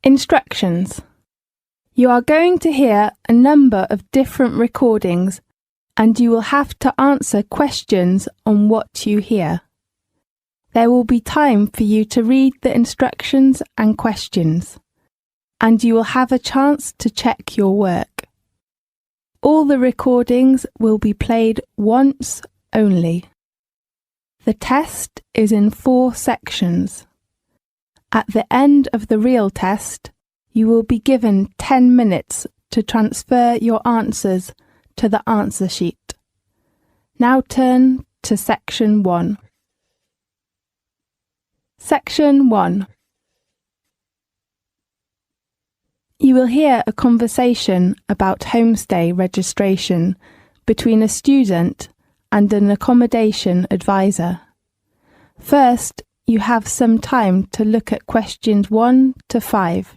Instructions. You are going to hear a number of different recordings and you will have to answer questions on what you hear. There will be time for you to read the instructions and questions, and you will have a chance to check your work. All the recordings will be played once only. The test is in 4 sections. At the end of the real test, you will be given 10 minutes to transfer your answers to the answer sheet. Now turn to Section 1. Section 1. You will hear a conversation about homestay registration between a student and an accommodation advisor. First, you have some time to look at questions 1 to 5.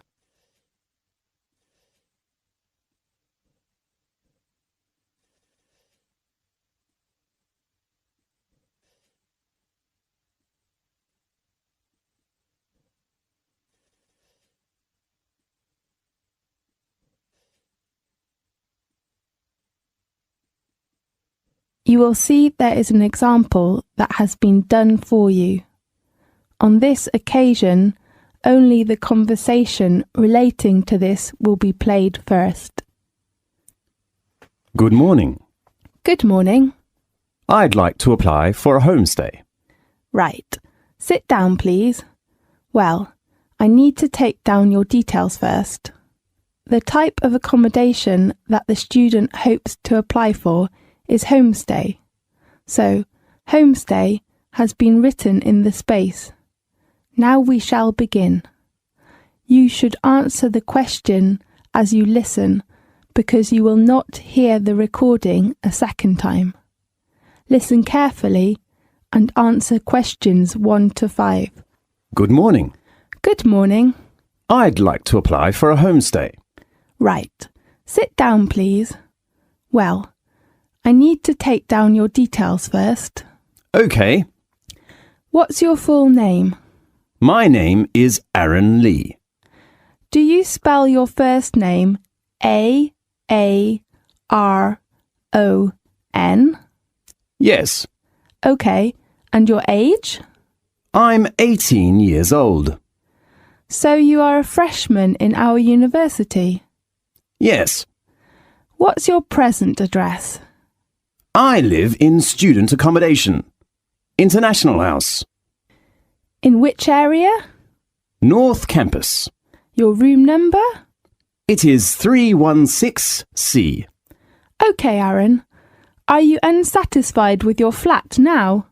You will see there is an example that has been done for you. On this occasion, only the conversation relating to this will be played first. Good morning. Good morning. I'd like to apply for a homestay. Right. Sit down, please. Well, I need to take down your details first. The type of accommodation that the student hopes to apply for is homestay. So, homestay has been written in the space. Now we shall begin. You should answer the question as you listen because you will not hear the recording a second time. Listen carefully and answer questions 1 to 5. Good morning. Good morning. I'd like to apply for a homestay. Right. Sit down, please. Well, I need to take down your details first. Okay. What's your full name? My name is Aaron Lee. Do you spell your first name A-A-R-O-N? Yes. Okay. And your age? I'm 18 years old. So you are a freshman in our university? Yes. What's your present address? I live in student accommodation. International House. In which area? North Campus. Your room number? It is 316C. Okay, Aaron. Are you unsatisfied with your flat now?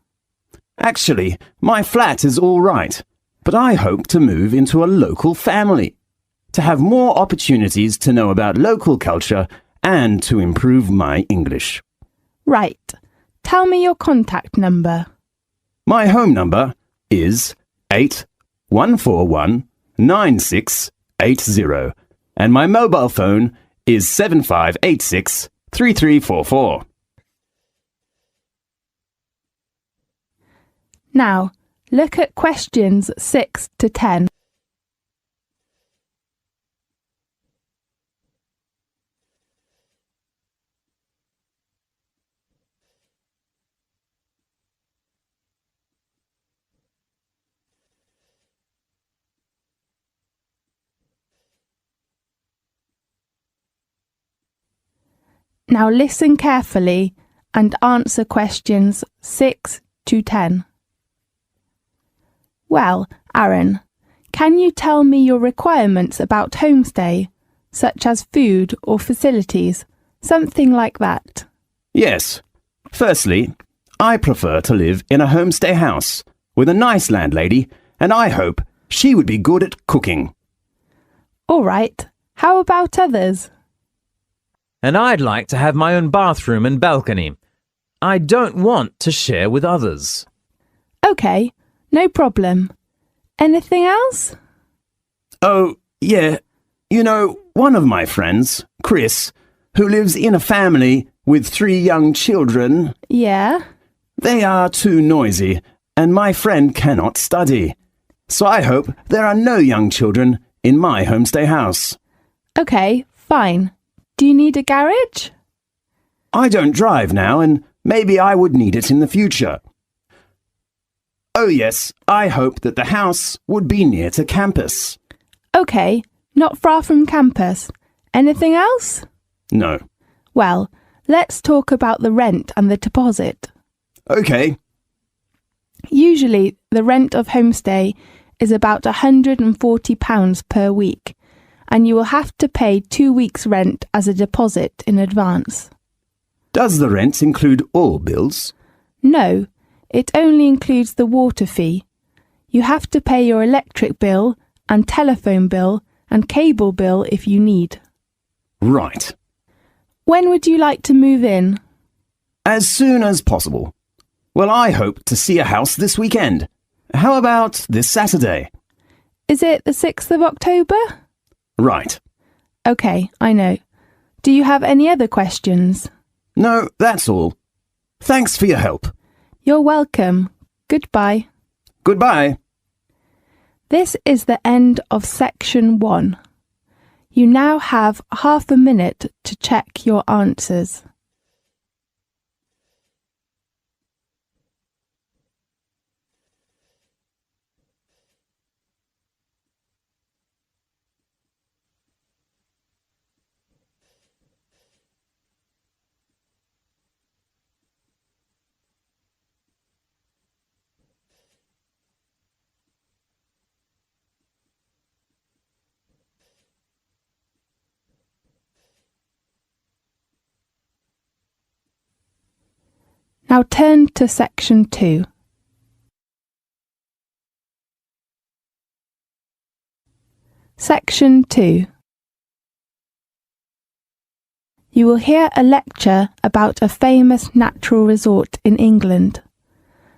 Actually, my flat is all right, but I hope to move into a local family, to have more opportunities to know about local culture and to improve my English. Right. Tell me your contact number. My home number is 81419680 and my mobile phone is 75863344. Now, look at questions 6 to 10. Now listen carefully and answer questions 6 to 10. Well, Aaron, can you tell me your requirements about homestay, such as food or facilities, something like that? Yes. Firstly, I prefer to live in a homestay house with a nice landlady, and I hope she would be good at cooking. All right. How about others? And I'd like to have my own bathroom and balcony. I don't want to share with others. Okay, no problem. Anything else? Oh, yeah. You know, one of my friends, Chris, who lives in a family with 3 young children. Yeah? They are too noisy, and my friend cannot study. So I hope there are no young children in my homestay house. OK, fine. Do you need a garage? I don't drive now, and maybe I would need it in the future. Oh yes, I hope that the house would be near to campus. OK, not far from campus. Anything else? No. Well, let's talk about the rent and the deposit. OK. Usually, the rent of homestay is about £140 per week, and you will have to pay 2 weeks' rent as a deposit in advance. Does the rent include all bills? No, it only includes the water fee. You have to pay your electric bill and telephone bill and cable bill if you need. Right. When would you like to move in? As soon as possible. Well, I hope to see a house this weekend. How about this Saturday? Is it the 6th of October? Right. OK, I know. Do you have any other questions? No, that's all. Thanks for your help. You're welcome. Goodbye. Goodbye. This is the end of section 1. You now have half a minute to check your answers. Now turn to section 2. Section 2. You will hear a lecture about a famous natural resort in England.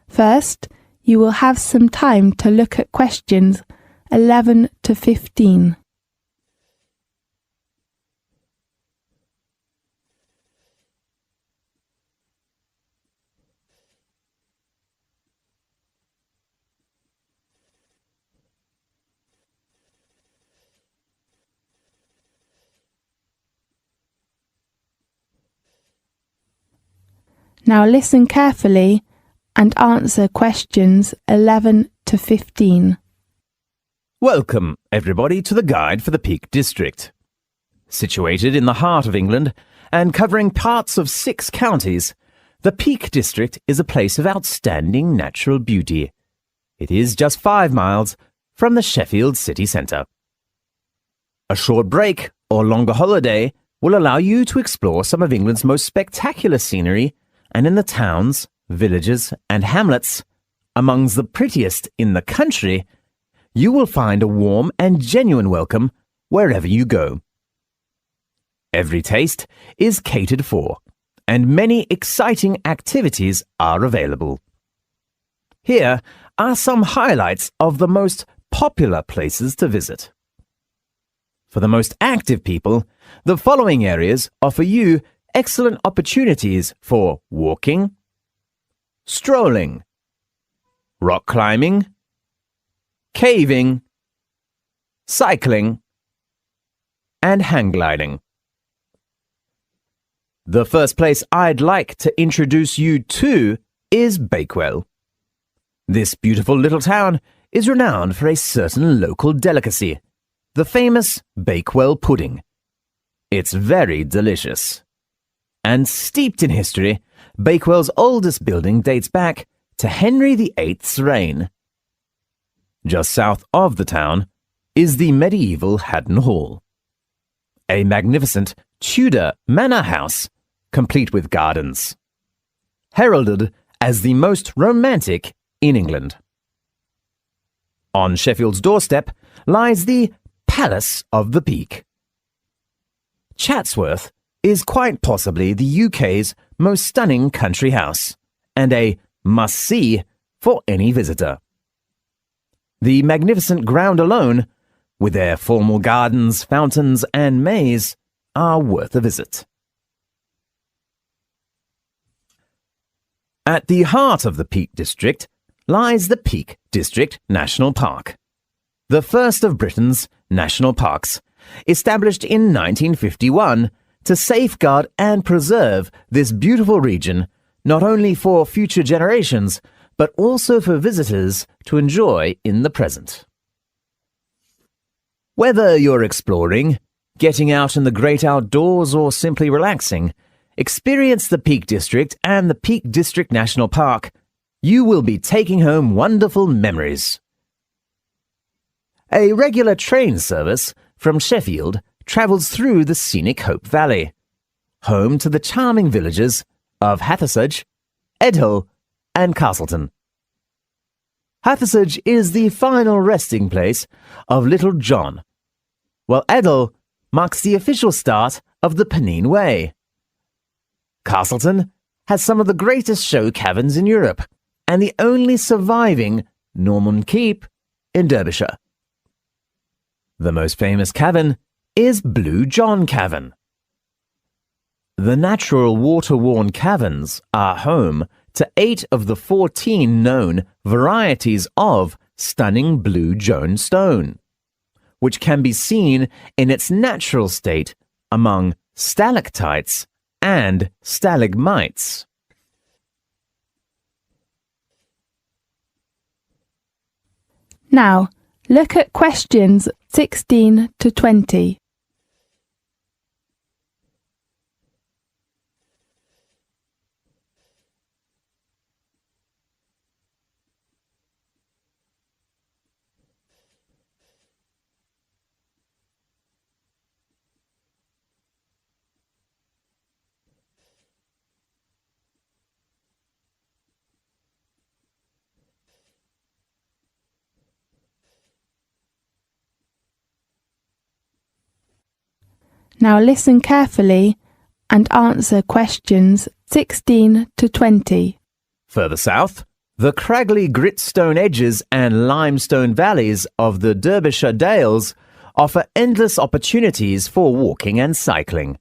First, you will have some time to look at questions 11 to 15. Now listen carefully and answer questions 11 to 15. Welcome, everybody, to the Guide for the Peak District. Situated in the heart of England and covering parts of 6 counties, the Peak District is a place of outstanding natural beauty. It is just 5 miles from the Sheffield city centre. A short break or longer holiday will allow you to explore some of England's most spectacular scenery, and in the towns, villages and hamlets, amongst the prettiest in the country, you will find a warm and genuine welcome wherever you go. Every taste is catered for, and many exciting activities are available. Here are some highlights of the most popular places to visit. For the most active people, the following areas offer you excellent opportunities for walking, strolling, rock climbing, caving, cycling, and hang gliding. The first place I'd like to introduce you to is Bakewell. This beautiful little town is renowned for a certain local delicacy, the famous Bakewell pudding. It's very delicious. And steeped in history, Bakewell's oldest building dates back to Henry VIII's reign. Just south of the town is the medieval Haddon Hall, a magnificent Tudor manor house complete with gardens, heralded as the most romantic in England. On Sheffield's doorstep lies the Palace of the Peak. Chatsworth is quite possibly the UK's most stunning country house, and a must-see for any visitor. The magnificent ground alone, with their formal gardens, fountains, and maze, are worth a visit. At the heart of the Peak District lies the Peak District National Park, the first of Britain's national parks, established in 1951 to safeguard and preserve this beautiful region, not only for future generations, but also for visitors to enjoy in the present. Whether you're exploring, getting out in the great outdoors, or simply relaxing, experience the Peak District and the Peak District National Park. You will be taking home wonderful memories. A regular train service from Sheffield travels through the scenic Hope Valley, home to the charming villages of Hathersage, Edhill, and Castleton. Hathersage is the final resting place of Little John, while Edhill marks the official start of the Pennine Way. Castleton has some of the greatest show caverns in Europe and the only surviving Norman Keep in Derbyshire. The most famous cavern is Blue John Cavern. The natural water-worn caverns are home to 8 of the 14 known varieties of stunning blue Joan stone, which can be seen in its natural state among stalactites and stalagmites. Now, look at questions 16 to 20. Now listen carefully and answer questions 16 to 20. Further south, the craggly gritstone edges and limestone valleys of the Derbyshire Dales offer endless opportunities for walking and cycling.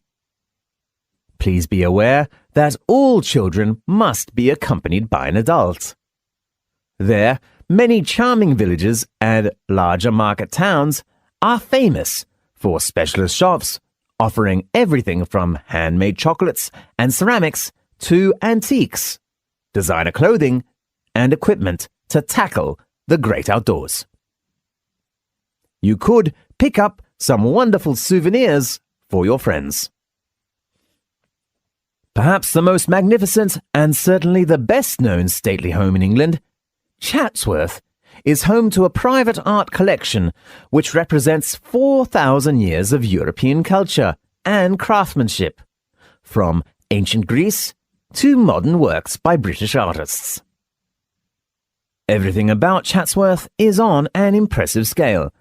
Please be aware that all children must be accompanied by an adult. There, many charming villages and larger market towns are famous for specialist shops offering everything from handmade chocolates and ceramics to antiques, designer clothing, and equipment to tackle the great outdoors. You could pick up some wonderful souvenirs for your friends. Perhaps the most magnificent and certainly the best-known stately home in England, Chatsworth, is home to a private art collection which represents 4,000 years of European culture and craftsmanship, from ancient Greece to modern works by British artists. Everything about Chatsworth is on an impressive scale,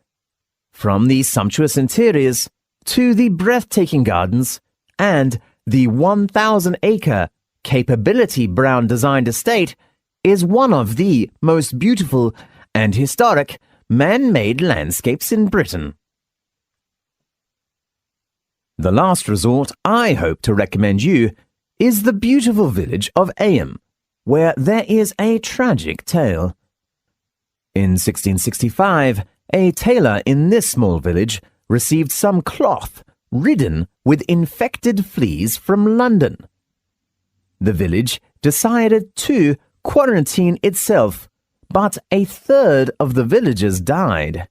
from the sumptuous interiors to the breathtaking gardens and the 1,000-acre Capability Brown designed estate is one of the most beautiful and historic man-made landscapes in Britain. The last resort I hope to recommend you is the beautiful village of Eyam, where there is a tragic tale. In 1665, a tailor in this small village received some cloth ridden with infected fleas from London. The village decided to quarantine itself, but a third of the villagers died.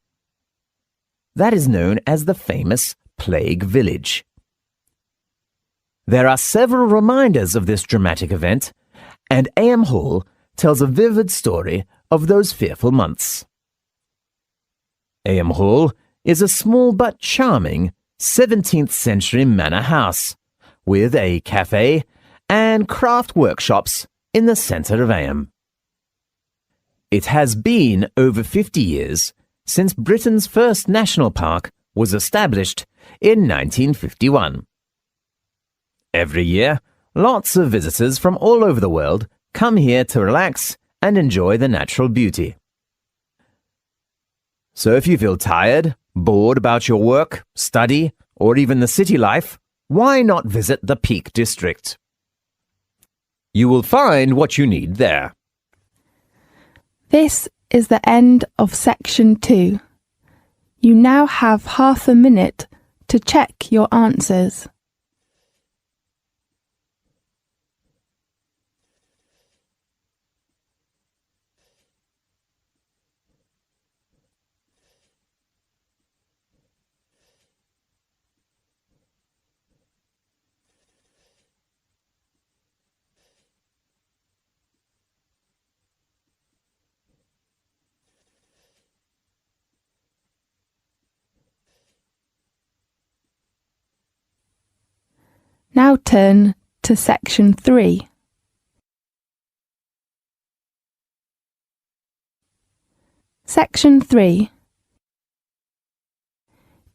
That is known as the famous Plague Village. There are several reminders of this dramatic event, and Eyam Hall tells a vivid story of those fearful months. Eyam Hall is a small but charming 17th century manor house with a cafe and craft workshops in the centre of Eyam. It has been over 50 years since Britain's first national park was established in 1951. Every year, lots of visitors from all over the world come here to relax and enjoy the natural beauty. So if you feel tired, bored about your work, study, or even the city life, why not visit the Peak District? You will find what you need there. This is the end of section 2. You now have half a minute to check your answers. Now turn to section 3. Section 3.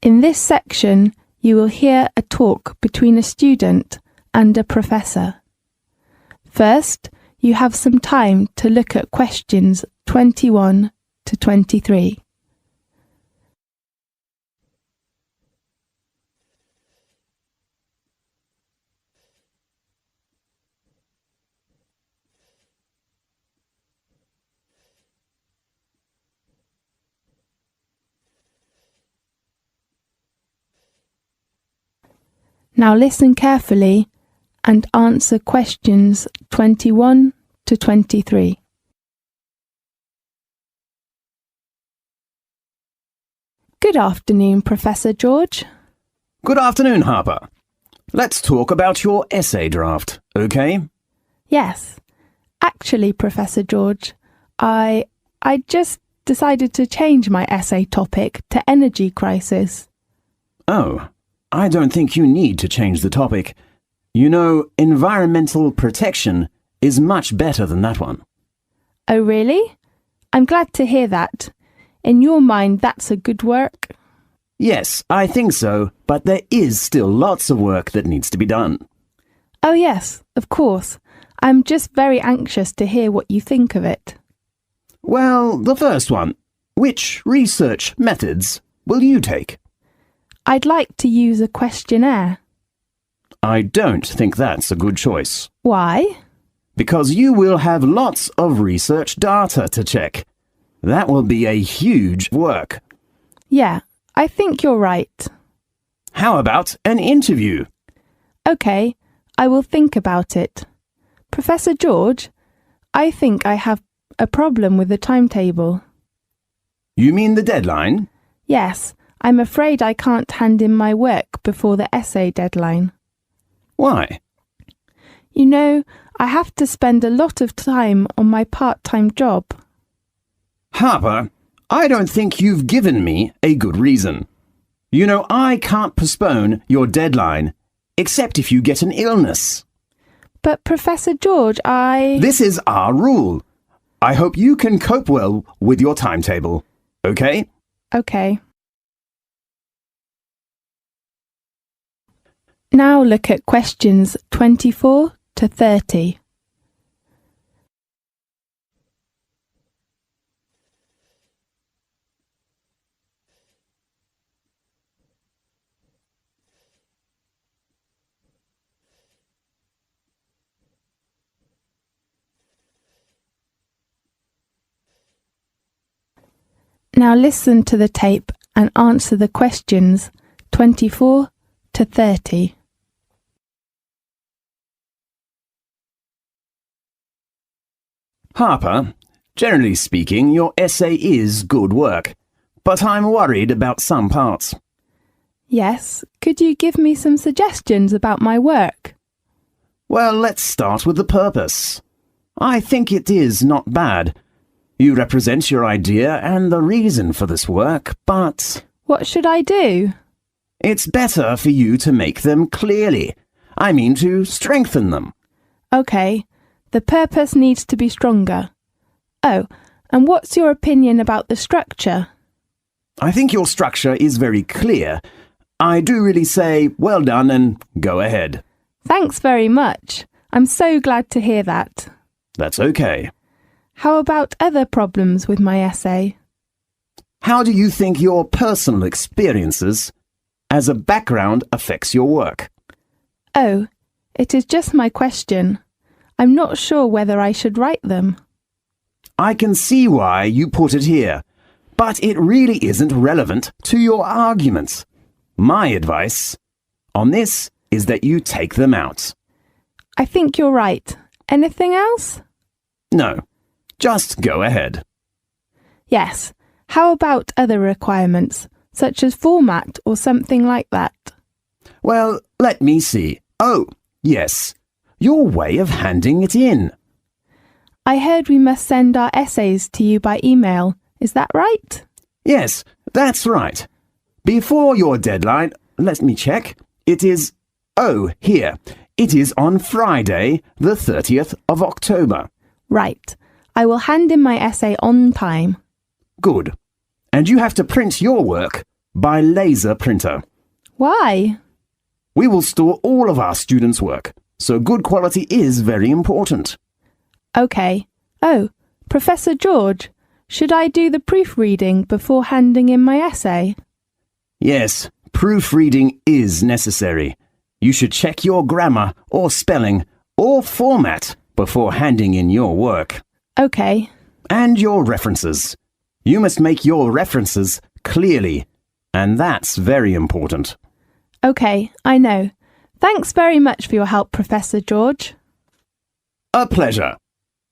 In this section, you will hear a talk between a student and a professor. First, you have some time to look at questions 21 to 23. Now listen carefully and answer questions 21 to 23. Good afternoon, Professor George. Good afternoon, Harper. Let's talk about your essay draft, okay? Yes. Actually, Professor George, I just decided to change my essay topic to energy crisis. Oh, I don't think you need to change the topic. You know, environmental protection is much better than that one. Oh, really? I'm glad to hear that. In your mind, that's a good work? Yes, I think so, but there is still lots of work that needs to be done. Oh, yes, of course. I'm just very anxious to hear what you think of it. Well, the first one. Which research methods will you take? I'd like to use a questionnaire. I don't think that's a good choice. Why? Because you will have lots of research data to check. That will be a huge work. Yeah, I think you're right. How about an interview? OK, I will think about it. Professor George, I think I have a problem with the timetable. You mean the deadline? Yes, I'm afraid I can't hand in my work before the essay deadline. Why? You know, I have to spend a lot of time on my part-time job. Harper, I don't think you've given me a good reason. You know, I can't postpone your deadline, except if you get an illness. But Professor George, This is our rule. I hope you can cope well with your timetable, okay? OK. Now look at questions 24 to 30. Now listen to the tape and answer the questions 24 to 30. Harper, generally speaking, your essay is good work, but I'm worried about some parts. Yes, could you give me some suggestions about my work? Well, let's start with the purpose. I think it is not bad. You represent your idea and the reason for this work, but What should I do? it's better for you to make them clearly. I mean to strengthen them. OK, the purpose needs to be stronger. Oh, and what's your opinion about the structure? I think your structure is very clear. I do really say, well done and go ahead. Thanks very much. I'm so glad to hear that. That's okay. How about other problems with my essay? How do you think your personal experiences as a background affects your work? Oh, it is just my question. I'm not sure whether I should write them. I can see why you put it here, but it really isn't relevant to your arguments. My advice on this is that you take them out. I think you're right. Anything else? No, just go ahead. Yes. How about other requirements, such as format or something like that? Well, let me see. Oh, yes. Your way of handing it in. I heard we must send our essays to you by email. Is that right? Yes, that's right. Before your deadline, let me check. It is... Oh, here. It is on Friday, the 30th of October. Right. I will hand in my essay on time. Good. And you have to print your work by laser printer. Why? We will store all of our students' work, so good quality is very important. OK. Oh, Professor George, should I do the proofreading before handing in my essay? Yes, proofreading is necessary. You should check your grammar or spelling or format before handing in your work. OK. And your references. You must make your references clearly, and that's very important. OK, I know. Thanks very much for your help, Professor George. A pleasure.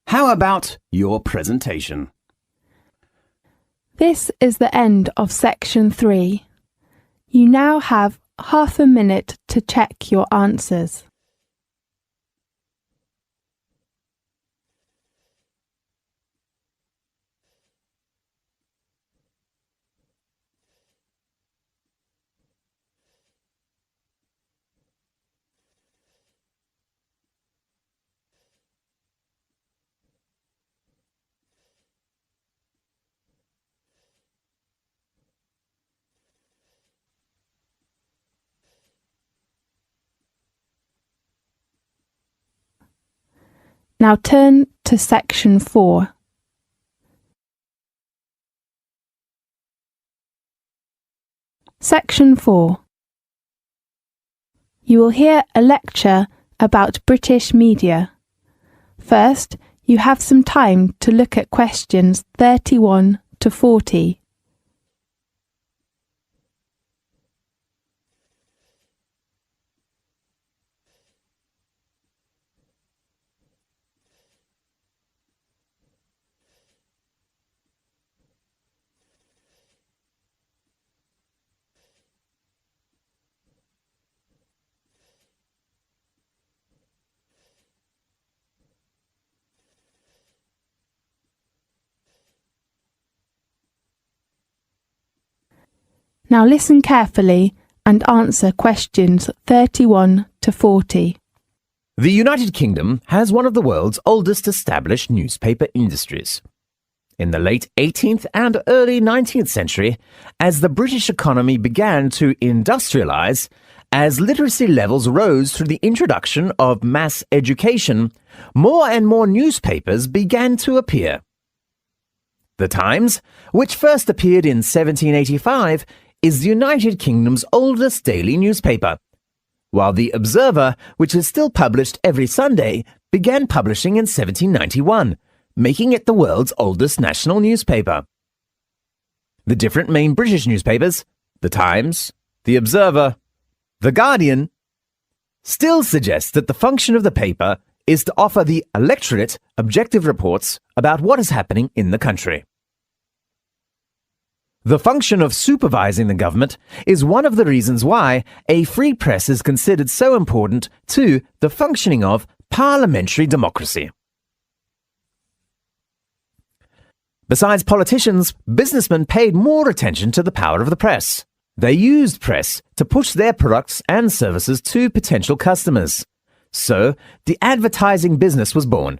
How about your presentation? This is the end of section 3. You now have half a minute to check your answers. Now turn to section 4. Section 4. You will hear a lecture about British media. First, you have some time to look at questions 31 to 40. Now listen carefully and answer questions 31 to 40. The United Kingdom has one of the world's oldest established newspaper industries. In the late 18th and early 19th century, as the British economy began to industrialise, as literacy levels rose through the introduction of mass education, more and more newspapers began to appear. The Times, which first appeared in 1785, is the United Kingdom's oldest daily newspaper, while the Observer, which is still published every Sunday, began publishing in 1791, making it the world's oldest national newspaper. The different main British newspapers, the Times, the Observer, the Guardian, still suggest that the function of the paper is to offer the electorate objective reports about what is happening in the country. The function of supervising the government is one of the reasons why a free press is considered so important to the functioning of parliamentary democracy. Besides politicians, businessmen paid more attention to the power of the press. They used press to push their products and services to potential customers. So, the advertising business was born.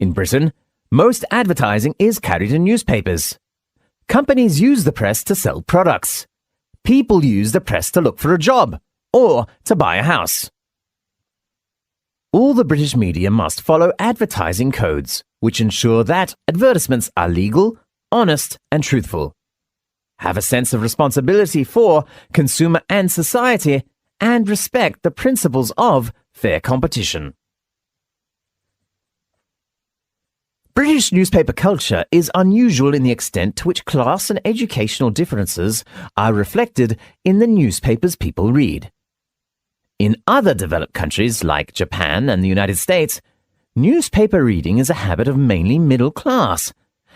In Britain, most advertising is carried in newspapers. Companies use the press to sell products. People use the press to look for a job or to buy a house. All the British media must follow advertising codes, which ensure that advertisements are legal, honest, and truthful, have a sense of responsibility for consumer and society, and respect the principles of fair competition. British newspaper culture is unusual in the extent to which class and educational differences are reflected in the newspapers people read. In other developed countries like Japan and the United States, newspaper reading is a habit of mainly middle class.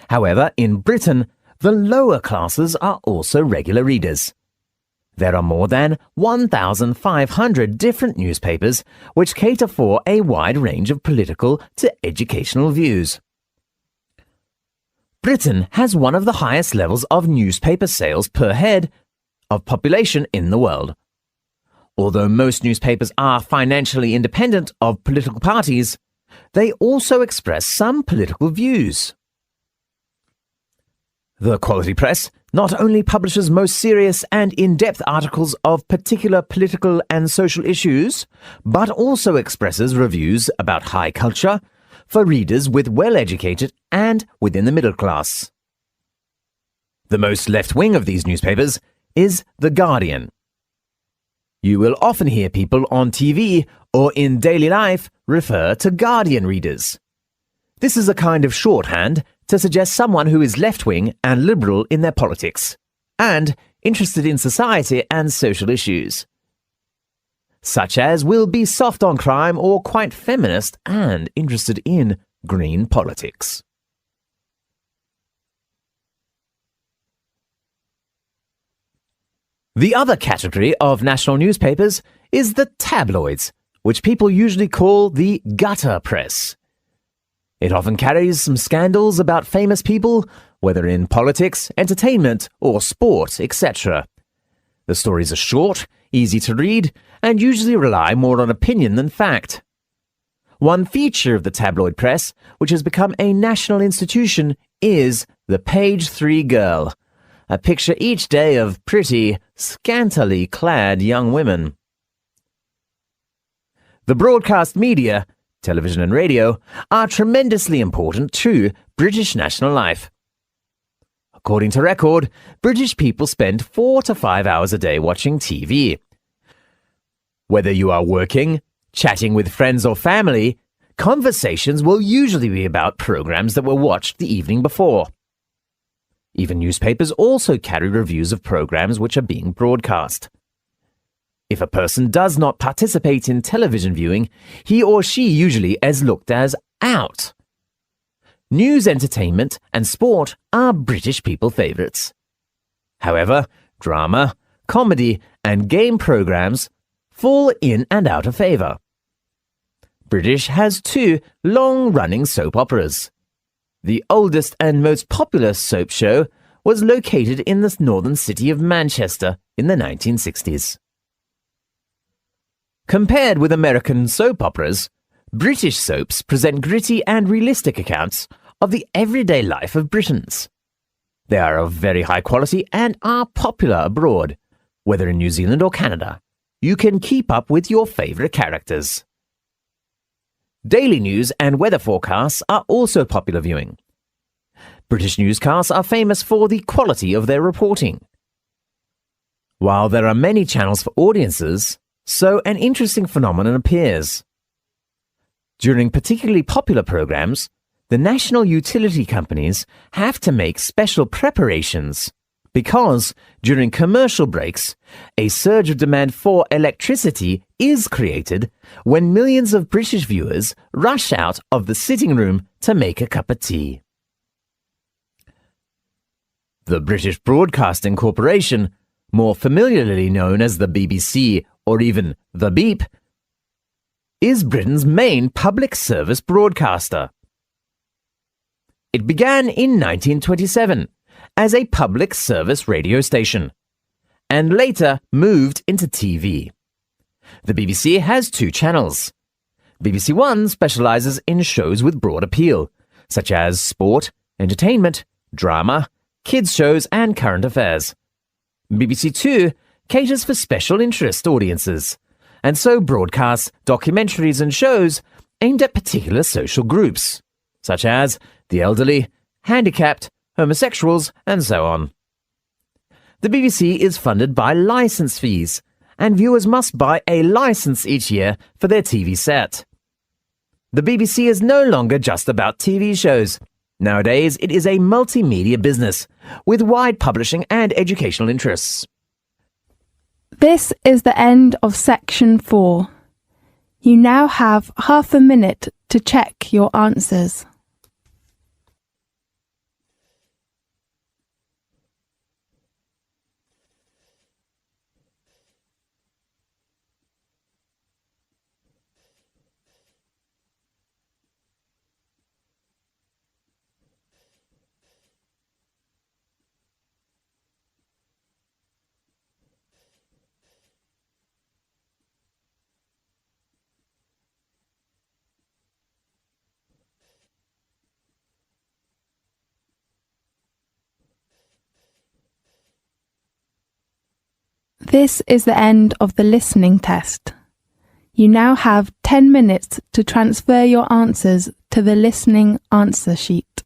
However, in Britain, the lower classes are also regular readers. There are more than 1,500 different newspapers which cater for a wide range of political to educational views. Britain has one of the highest levels of newspaper sales per head of population in the world. Although most newspapers are financially independent of political parties, they also express some political views. The quality press not only publishes most serious and in-depth articles of particular political and social issues, but also expresses reviews about high culture for readers with well-educated and within the middle class. The most left-wing of these newspapers is The Guardian. You will often hear people on TV or in daily life refer to Guardian readers. This is a kind of shorthand to suggest someone who is left-wing and liberal in their politics, and interested in society and social issues, such as will be soft on crime or quite feminist and interested in green politics. The other category of national newspapers is the tabloids, which people usually call the gutter press. It often carries some scandals about famous people, whether in politics, entertainment, or sport, etc. The stories are short, easy to read, and usually rely more on opinion than fact. One feature of the tabloid press, which has become a national institution, is the page 3 girl, a picture each day of pretty, scantily clad young women. The broadcast media, television and radio, are tremendously important to British national life. According to Record, British people spend 4 to 5 hours a day watching TV. Whether you are working, chatting with friends or family, conversations will usually be about programs that were watched the evening before. Even newspapers also carry reviews of programs which are being broadcast. If a person does not participate in television viewing, he or she usually is looked as out. News, entertainment, and sport are British people favourites. However, drama, comedy, and game programs fall in and out of favour. British has 2 long-running soap operas. The oldest and most popular soap show was located in the northern city of Manchester in the 1960s. Compared with American soap operas, British soaps present gritty and realistic accounts of the everyday life of Britons. They are of very high quality and are popular abroad, whether in New Zealand or Canada. You can keep up with your favourite characters. Daily news and weather forecasts are also popular viewing. British newscasts are famous for the quality of their reporting. While there are many channels for audiences, so an interesting phenomenon appears. During particularly popular programs, the national utility companies have to make special preparations because, during commercial breaks, a surge of demand for electricity is created when millions of British viewers rush out of the sitting room to make a cup of tea. The British Broadcasting Corporation, more familiarly known as the BBC or even the Beep, is Britain's main public service broadcaster. It began in 1927 as a public service radio station, and later moved into TV. The BBC has 2 channels. BBC One specialises in shows with broad appeal, such as sport, entertainment, drama, kids shows and current affairs. BBC Two caters for special interest audiences, and so broadcasts documentaries and shows aimed at particular social groups, such as the elderly, handicapped, homosexuals, and so on. The BBC is funded by licence fees, and viewers must buy a licence each year for their TV set. The BBC is no longer just about TV shows. Nowadays, it is a multimedia business with wide publishing and educational interests. This is the end of section 4. You now have half a minute to check your answers. This is the end of the listening test. You now have 10 minutes to transfer your answers to the listening answer sheet.